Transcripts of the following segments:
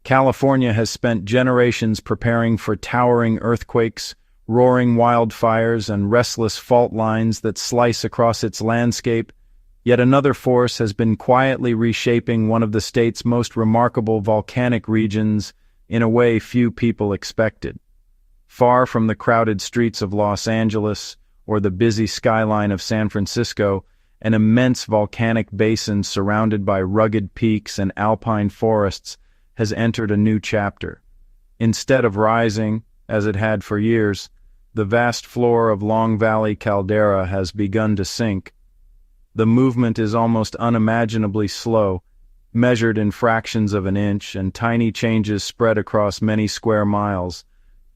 California has spent generations preparing for towering earthquakes, roaring wildfires, and restless fault lines that slice across its landscape, yet another force has been quietly reshaping one of the state's most remarkable volcanic regions in a way few people expected. Far from the crowded streets of Los Angeles or the busy skyline of San Francisco, an immense volcanic basin surrounded by rugged peaks and alpine forests has entered a new chapter. Instead of rising, as it had for years, the vast floor of Valley Caldera has begun to sink. The movement is almost unimaginably slow, measured in fractions of an inch, and tiny changes spread across many square miles.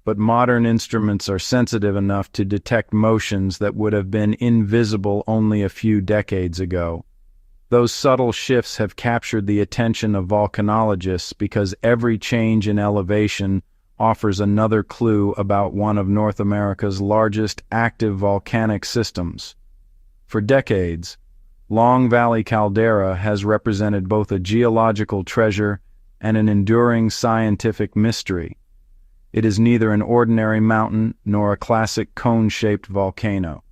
But modern instruments are sensitive enough to detect motions that would have been invisible only a few decades ago. Those subtle shifts have captured the attention of volcanologists because every change in elevation offers another clue about one of North America's largest active volcanic systems. For decades, Valley Caldera has represented both a geological treasure and an enduring scientific mystery. It is neither an ordinary mountain nor a classic cone-shaped volcano.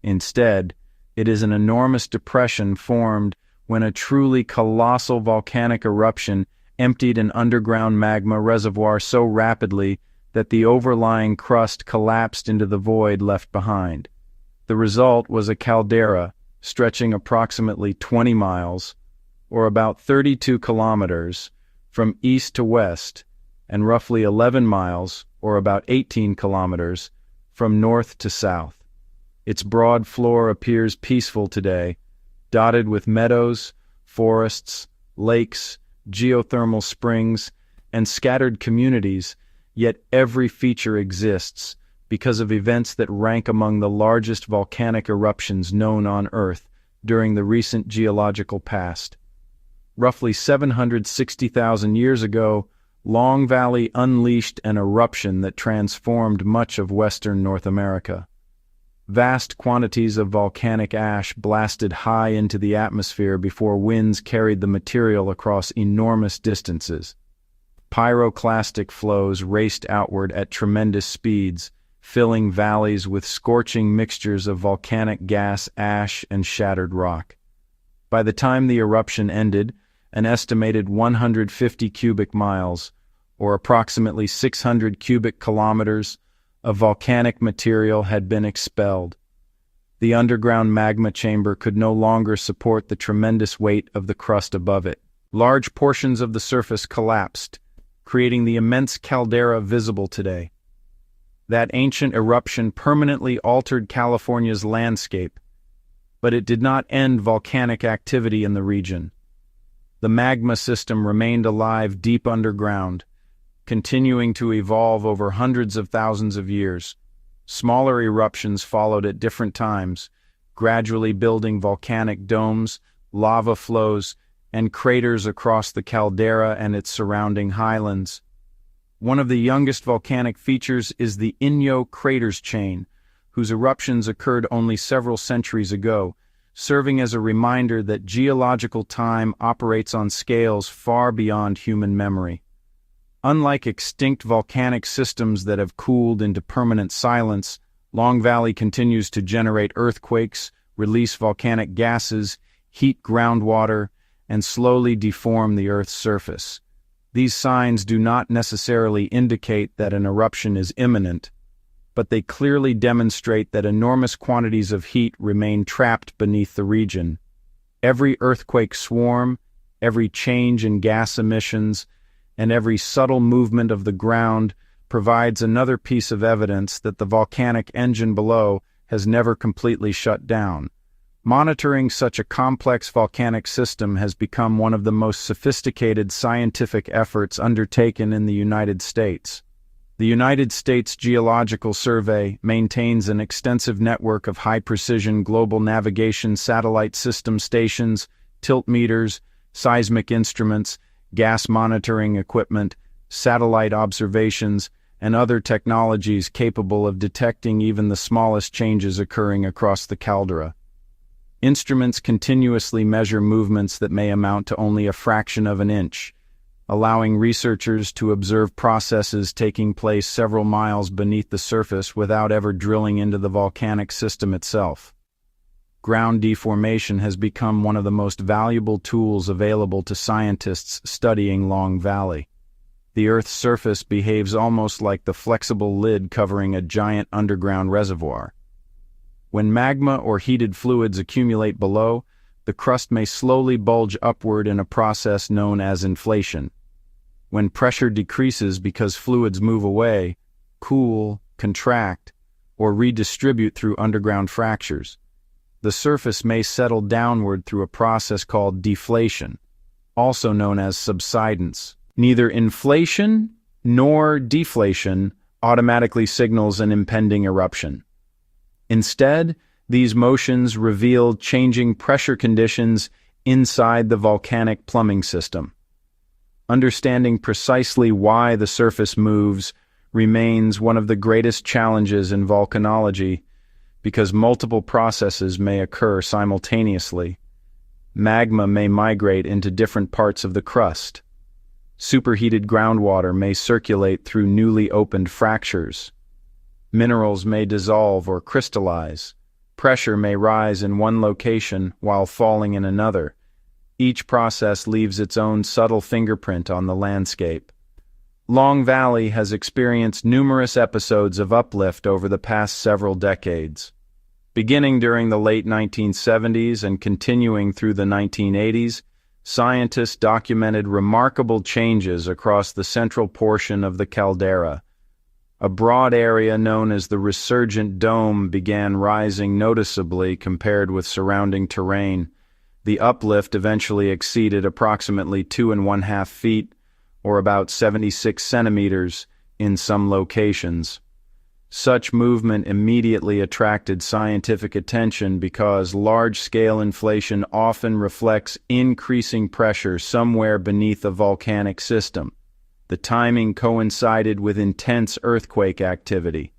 Instead, it is an enormous depression formed when a truly colossal volcanic eruption emptied an underground magma reservoir so rapidly that the overlying crust collapsed into the void left behind. The result was a caldera stretching approximately 20 miles, or about 32 kilometers, from east to west, and roughly 11 miles, or about 18 kilometers, from north to south. Its broad floor appears peaceful today, dotted with meadows, forests, lakes, geothermal springs, and scattered communities, yet every feature exists because of events that rank among the largest volcanic eruptions known on Earth during the recent geological past. Roughly 760,000 years ago, Long Valley unleashed an eruption that transformed much of western North America. Vast quantities of volcanic ash blasted high into the atmosphere before winds carried the material across enormous distances. Pyroclastic flows raced outward at tremendous speeds, filling valleys with scorching mixtures of volcanic gas, ash, and shattered rock. By the time the eruption ended, an estimated 150 cubic miles, or approximately 600 cubic kilometers, of volcanic material had been expelled. The underground magma chamber could no longer support the tremendous weight of the crust above it. Large portions of the surface collapsed, creating the immense caldera visible today. That ancient eruption permanently altered California's landscape, but it did not end volcanic activity in the region. The magma system remained alive deep underground, continuing to evolve over hundreds of thousands of years. Smaller eruptions followed at different times, gradually building volcanic domes, lava flows, and craters across the caldera and its surrounding highlands. One of the youngest volcanic features is the Inyo Craters chain, whose eruptions occurred only several centuries ago, serving as a reminder that geological time operates on scales far beyond human memory. Unlike extinct volcanic systems that have cooled into permanent silence, Long Valley continues to generate earthquakes, release volcanic gases, heat groundwater, and slowly deform the Earth's surface. These signs do not necessarily indicate that an eruption is imminent, but they clearly demonstrate that enormous quantities of heat remain trapped beneath the region. Every earthquake swarm, every change in gas emissions, and every subtle movement of the ground provides another piece of evidence that the volcanic engine below has never completely shut down. Monitoring such a complex volcanic system has become one of the most sophisticated scientific efforts undertaken in the United States. The United States Geological Survey maintains an extensive network of high-precision global navigation satellite system stations, tiltmeters, seismic instruments, gas monitoring equipment, satellite observations, and other technologies capable of detecting even the smallest changes occurring across the caldera. Instruments continuously measure movements that may amount to only a fraction of an inch, allowing researchers to observe processes taking place several miles beneath the surface without ever drilling into the volcanic system itself. Ground deformation has become one of the most valuable tools available to scientists studying Long Valley. The Earth's surface behaves almost like the flexible lid covering a giant underground reservoir. When magma or heated fluids accumulate below, the crust may slowly bulge upward in a process known as inflation. When pressure decreases because fluids move away, cool, contract, or redistribute through underground fractures, the surface may settle downward through a process called deflation, also known as subsidence. Neither inflation nor deflation automatically signals an impending eruption. Instead, these motions reveal changing pressure conditions inside the volcanic plumbing system. Understanding precisely why the surface moves remains one of the greatest challenges in volcanology because multiple processes may occur simultaneously. Magma may migrate into different parts of the crust. Superheated groundwater may circulate through newly opened fractures. Minerals may dissolve or crystallize. Pressure may rise in one location while falling in another. Each process leaves its own subtle fingerprint on the landscape. Long Valley has experienced numerous episodes of uplift over the past several decades. Beginning during the late 1970s and continuing through the 1980s, scientists documented remarkable changes across the central portion of the caldera. A broad area known as the resurgent dome began rising noticeably compared with surrounding terrain. The uplift eventually exceeded approximately 2.5 feet, or about 76 centimeters, in some locations. Such movement immediately attracted scientific attention because large-scale inflation often reflects increasing pressure somewhere beneath a volcanic system. The timing coincided with intense earthquake activity.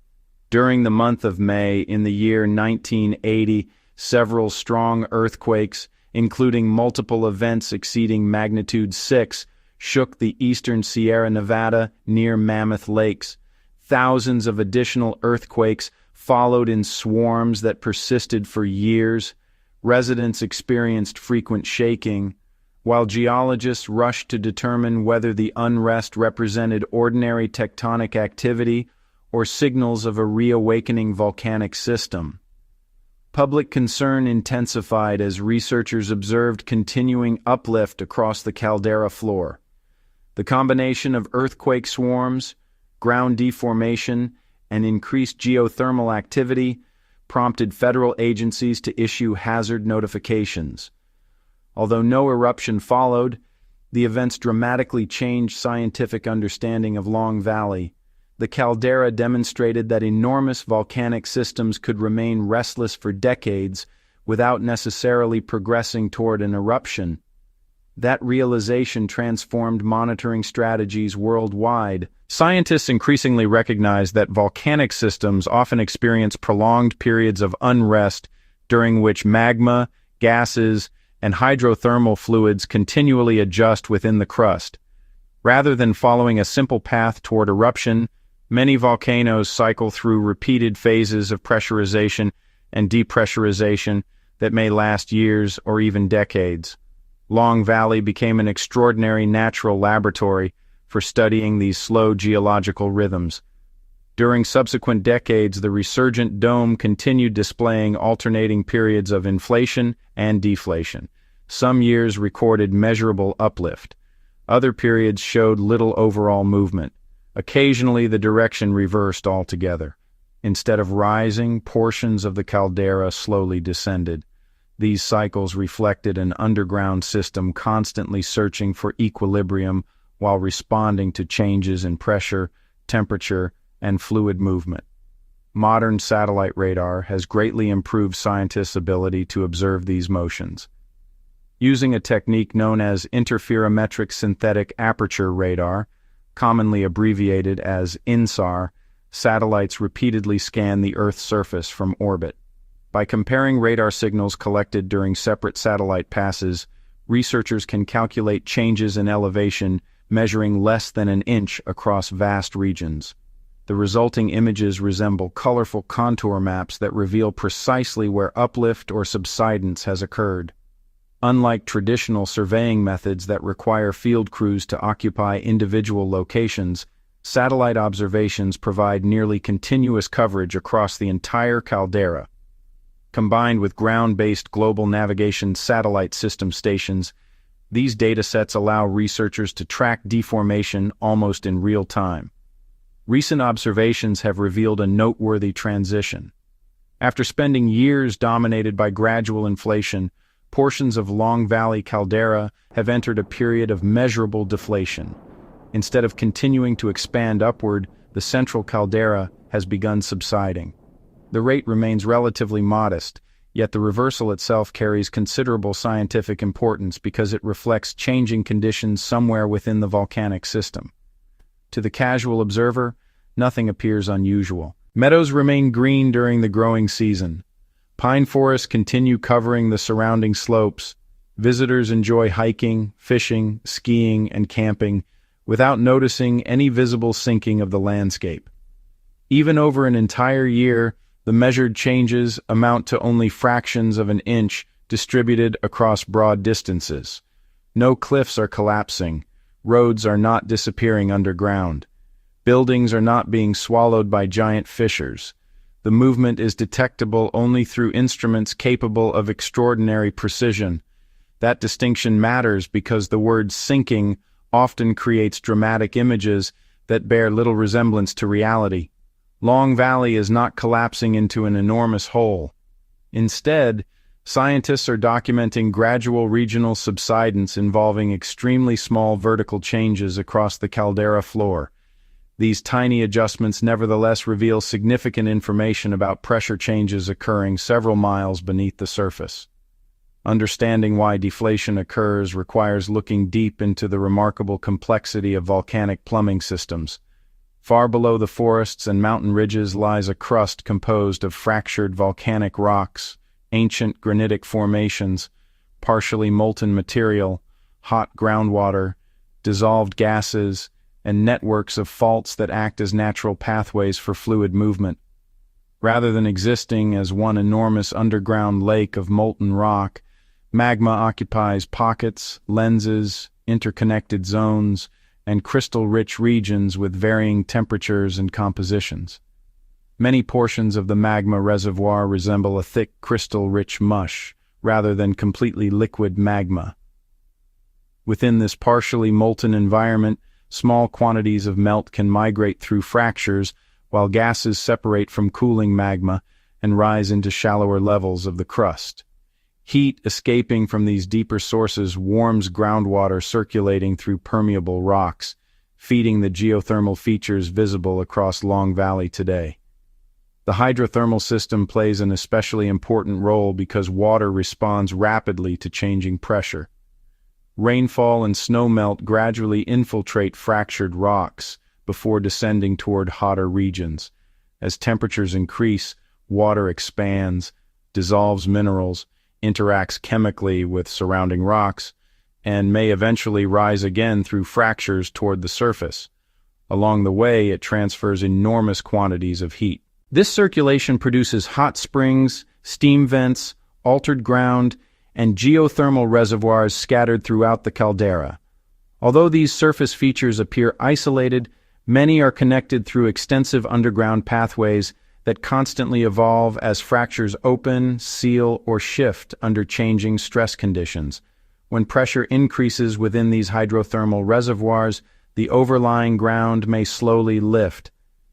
During the month of May in the year 1980, several strong earthquakes, including multiple events exceeding magnitude 6, shook the eastern Sierra Nevada near Mammoth Lakes. Thousands of additional earthquakes followed in swarms that persisted for years. Residents experienced frequent shaking, while geologists rushed to determine whether the unrest represented ordinary tectonic activity or signals of a reawakening volcanic system. Public concern intensified as researchers observed continuing uplift across the caldera floor. The combination of earthquake swarms, ground deformation, and increased geothermal activity prompted federal agencies to issue hazard notifications. Although no eruption followed, the events dramatically changed scientific understanding of Long Valley. The caldera demonstrated that enormous volcanic systems could remain restless for decades without necessarily progressing toward an eruption. That realization transformed monitoring strategies worldwide. Scientists increasingly recognize that volcanic systems often experience prolonged periods of unrest during which magma, gases, and hydrothermal fluids continually adjust within the crust. Rather than following a simple path toward eruption, many volcanoes cycle through repeated phases of pressurization and depressurization that may last years or even decades. Long Valley became an extraordinary natural laboratory for studying these slow geological rhythms. During subsequent decades, the resurgent dome continued displaying alternating periods of inflation and deflation. Some years recorded measurable uplift. Other periods showed little overall movement. Occasionally, the direction reversed altogether. Instead of rising, portions of the caldera slowly descended. These cycles reflected an underground system constantly searching for equilibrium while responding to changes in pressure, temperature, and fluid movement. Modern satellite radar has greatly improved scientists' ability to observe these motions. Using a technique known as interferometric synthetic aperture radar, commonly abbreviated as INSAR, satellites repeatedly scan the Earth's surface from orbit. By comparing radar signals collected during separate satellite passes, researchers can calculate changes in elevation measuring less than an inch across vast regions. The resulting images resemble colorful contour maps that reveal precisely where uplift or subsidence has occurred. Unlike traditional surveying methods that require field crews to occupy individual locations, satellite observations provide nearly continuous coverage across the entire caldera. Combined with ground-based global navigation satellite system stations, these datasets allow researchers to track deformation almost in real time. Recent observations have revealed a noteworthy transition. After spending years dominated by gradual inflation, portions of Long Valley Caldera have entered a period of measurable deflation. Instead of continuing to expand upward, the central caldera has begun subsiding. The rate remains relatively modest, yet the reversal itself carries considerable scientific importance because it reflects changing conditions somewhere within the volcanic system. To the casual observer, nothing appears unusual. Meadows remain green during the growing season. Pine forests continue covering the surrounding slopes. Visitors enjoy hiking, fishing, skiing, and camping without noticing any visible sinking of the landscape. Even over an entire year, the measured changes amount to only fractions of an inch distributed across broad distances. No cliffs are collapsing. Roads are not disappearing underground. Buildings are not being swallowed by giant fissures. The movement is detectable only through instruments capable of extraordinary precision. That distinction matters because the word sinking often creates dramatic images that bear little resemblance to reality. Long Valley is not collapsing into an enormous hole. Instead, scientists are documenting gradual regional subsidence involving extremely small vertical changes across the caldera floor. These tiny adjustments nevertheless reveal significant information about pressure changes occurring several miles beneath the surface. Understanding why deflation occurs requires looking deep into the remarkable complexity of volcanic plumbing systems. Far below the forests and mountain ridges lies a crust composed of fractured volcanic rocks, ancient granitic formations, partially molten material, hot groundwater, dissolved gases, and networks of faults that act as natural pathways for fluid movement. Rather than existing as one enormous underground lake of molten rock, magma occupies pockets, lenses, interconnected zones, and crystal-rich regions with varying temperatures and compositions. Many portions of the magma reservoir resemble a thick crystal-rich mush, rather than completely liquid magma. Within this partially molten environment, small quantities of melt can migrate through fractures, while gases separate from cooling magma and rise into shallower levels of the crust. Heat escaping from these deeper sources warms groundwater circulating through permeable rocks, feeding the geothermal features visible across Long Valley today. The hydrothermal system plays an especially important role because water responds rapidly to changing pressure. Rainfall and snowmelt gradually infiltrate fractured rocks before descending toward hotter regions. As temperatures increase, water expands, dissolves minerals, interacts chemically with surrounding rocks, and may eventually rise again through fractures toward the surface. Along the way, it transfers enormous quantities of heat. This circulation produces hot springs, steam vents, altered ground, and geothermal reservoirs scattered throughout the caldera. Although these surface features appear isolated, many are connected through extensive underground pathways that constantly evolve as fractures open, seal, or shift under changing stress conditions. When pressure increases within these hydrothermal reservoirs, the overlying ground may slowly lift.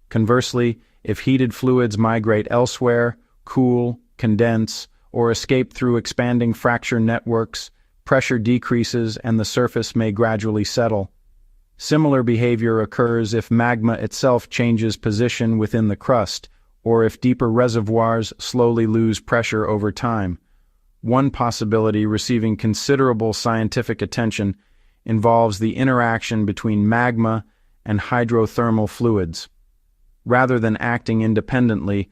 Conversely, if heated fluids migrate elsewhere, cool, condense, or escape through expanding fracture networks, pressure decreases and the surface may gradually settle. Similar behavior occurs if magma itself changes position within the crust, or if deeper reservoirs slowly lose pressure over time. One possibility receiving considerable scientific attention involves the interaction between magma and hydrothermal fluids. Rather than acting independently,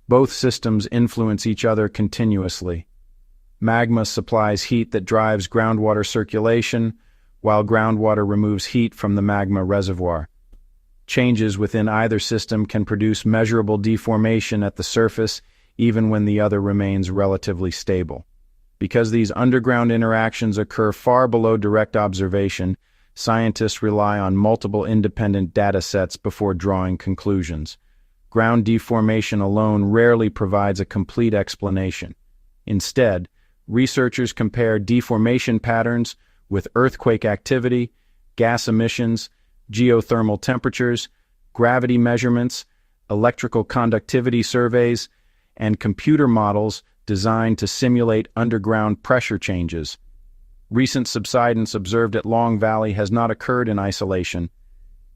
both systems influence each other continuously. Magma supplies heat that drives groundwater circulation, while groundwater removes heat from the magma reservoir. Changes within either system can produce measurable deformation at the surface, even when the other remains relatively stable. Because these underground interactions occur far below direct observation, scientists rely on multiple independent data sets before drawing conclusions. Ground deformation alone rarely provides a complete explanation. Instead, researchers compare deformation patterns with earthquake activity, gas emissions, geothermal temperatures, gravity measurements, electrical conductivity surveys, and computer models designed to simulate underground pressure changes. Recent subsidence observed at Long Valley has not occurred in isolation.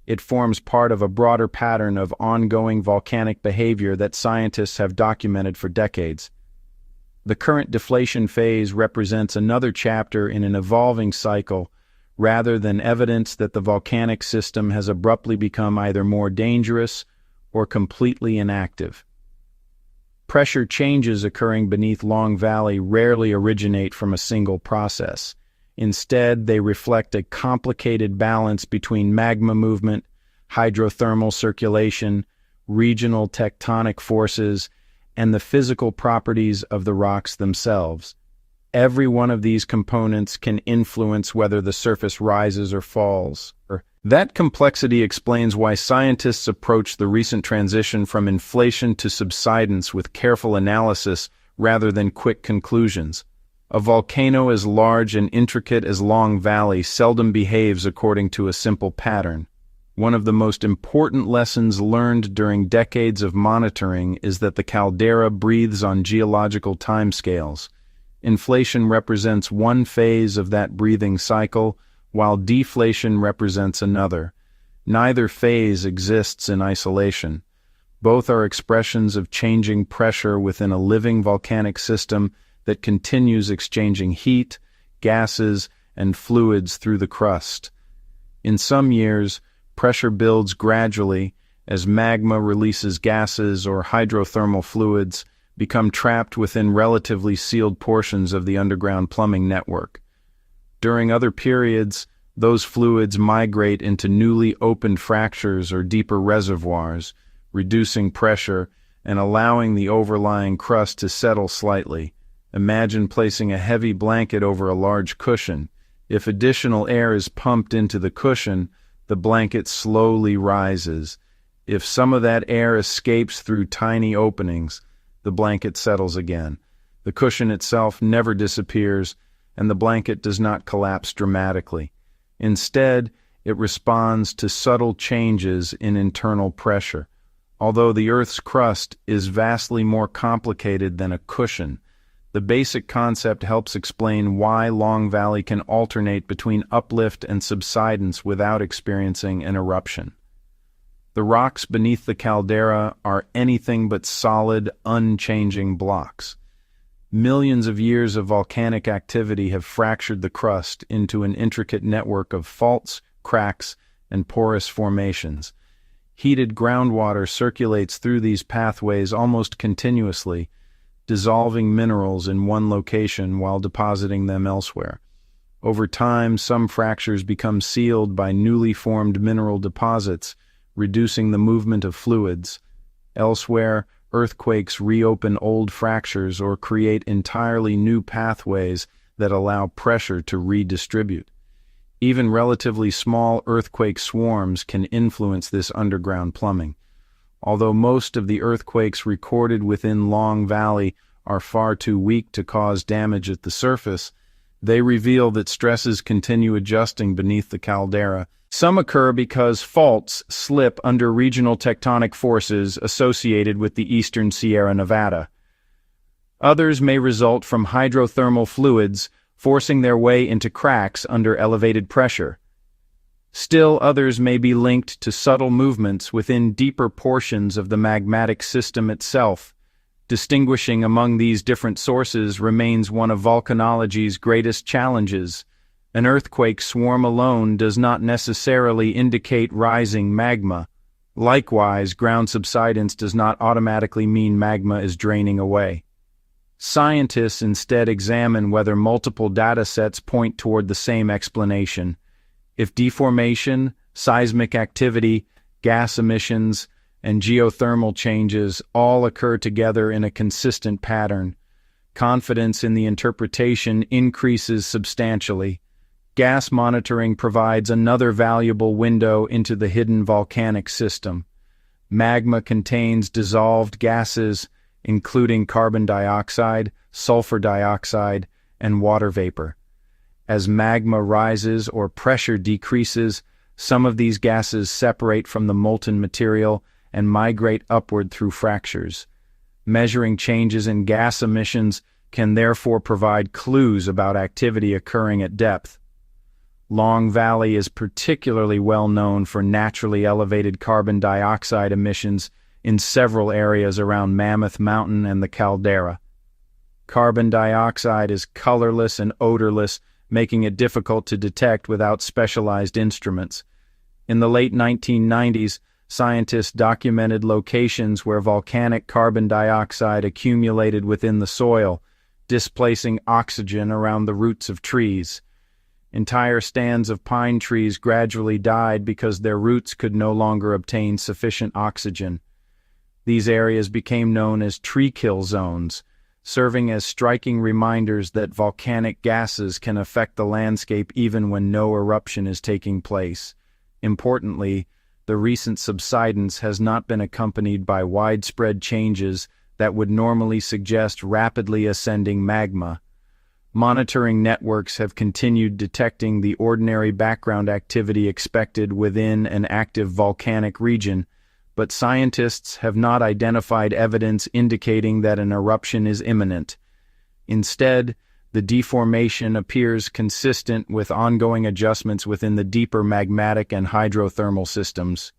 It forms part of a broader pattern of ongoing volcanic behavior that scientists have documented for decades. The current deflation phase represents another chapter in an evolving cycle, rather than evidence that the volcanic system has abruptly become either more dangerous or completely inactive. Pressure changes occurring beneath Long Valley rarely originate from a single process. Instead, they reflect a complicated balance between magma movement, hydrothermal circulation, regional tectonic forces, and the physical properties of the rocks themselves. Every one of these components can influence whether the surface rises or falls. That complexity explains why scientists approach the recent transition from inflation to subsidence with careful analysis rather than quick conclusions. A volcano as large and intricate as Long Valley seldom behaves according to a simple pattern. One of the most important lessons learned during decades of monitoring is that the caldera breathes on geological timescales. Inflation represents one phase of that breathing cycle, while deflation represents another. Neither phase exists in isolation. Both are expressions of changing pressure within a living volcanic system that continues exchanging heat, gases, and fluids through the crust. In some years, pressure builds gradually as magma releases gases or hydrothermal fluids become trapped within relatively sealed portions of the underground plumbing network. During other periods, those fluids migrate into newly opened fractures or deeper reservoirs, reducing pressure and allowing the overlying crust to settle slightly. Imagine placing a heavy blanket over a large cushion. If additional air is pumped into the cushion, the blanket slowly rises. If some of that air escapes through tiny openings, the blanket settles again. The cushion itself never disappears, and the blanket does not collapse dramatically. Instead, it responds to subtle changes in internal pressure. Although the Earth's crust is vastly more complicated than a cushion, the basic concept helps explain why Long Valley can alternate between uplift and subsidence without experiencing an eruption. The rocks beneath the caldera are anything but solid, unchanging blocks. Millions of years of volcanic activity have fractured the crust into an intricate network of faults, cracks, and porous formations. Heated groundwater circulates through these pathways almost continuously, dissolving minerals in one location while depositing them elsewhere. Over time, some fractures become sealed by newly formed mineral deposits, reducing the movement of fluids. Elsewhere, earthquakes reopen old fractures or create entirely new pathways that allow pressure to redistribute. Even relatively small earthquake swarms can influence this underground plumbing. Although most of the earthquakes recorded within Long Valley are far too weak to cause damage at the surface, they reveal that stresses continue adjusting beneath the caldera. Some occur because faults slip under regional tectonic forces associated with the eastern Sierra Nevada. Others may result from hydrothermal fluids forcing their way into cracks under elevated pressure. Still others may be linked to subtle movements within deeper portions of the magmatic system itself. Distinguishing among these different sources remains one of volcanology's greatest challenges. An earthquake swarm alone does not necessarily indicate rising magma. Likewise, ground subsidence does not automatically mean magma is draining away. Scientists instead examine whether multiple data sets point toward the same explanation. If deformation, seismic activity, gas emissions, and geothermal changes all occur together in a consistent pattern, confidence in the interpretation increases substantially. Gas monitoring provides another valuable window into the hidden volcanic system. Magma contains dissolved gases, including carbon dioxide, sulfur dioxide, and water vapor. As magma rises or pressure decreases, some of these gases separate from the molten material and migrate upward through fractures. Measuring changes in gas emissions can therefore provide clues about activity occurring at depth. Long Valley is particularly well known for naturally elevated carbon dioxide emissions in several areas around Mammoth Mountain and the caldera. Carbon dioxide is colorless and odorless, making it difficult to detect without specialized instruments. In the late 1990s, scientists documented locations where volcanic carbon dioxide accumulated within the soil, displacing oxygen around the roots of trees. Entire stands of pine trees gradually died because their roots could no longer obtain sufficient oxygen. These areas became known as tree kill zones, serving as striking reminders that volcanic gases can affect the landscape even when no eruption is taking place. Importantly, the recent subsidence has not been accompanied by widespread changes that would normally suggest rapidly ascending magma. Monitoring networks have continued detecting the ordinary background activity expected within an active volcanic region, but scientists have not identified evidence indicating that an eruption is imminent. Instead, the deformation appears consistent with ongoing adjustments within the deeper magmatic and hydrothermal systems.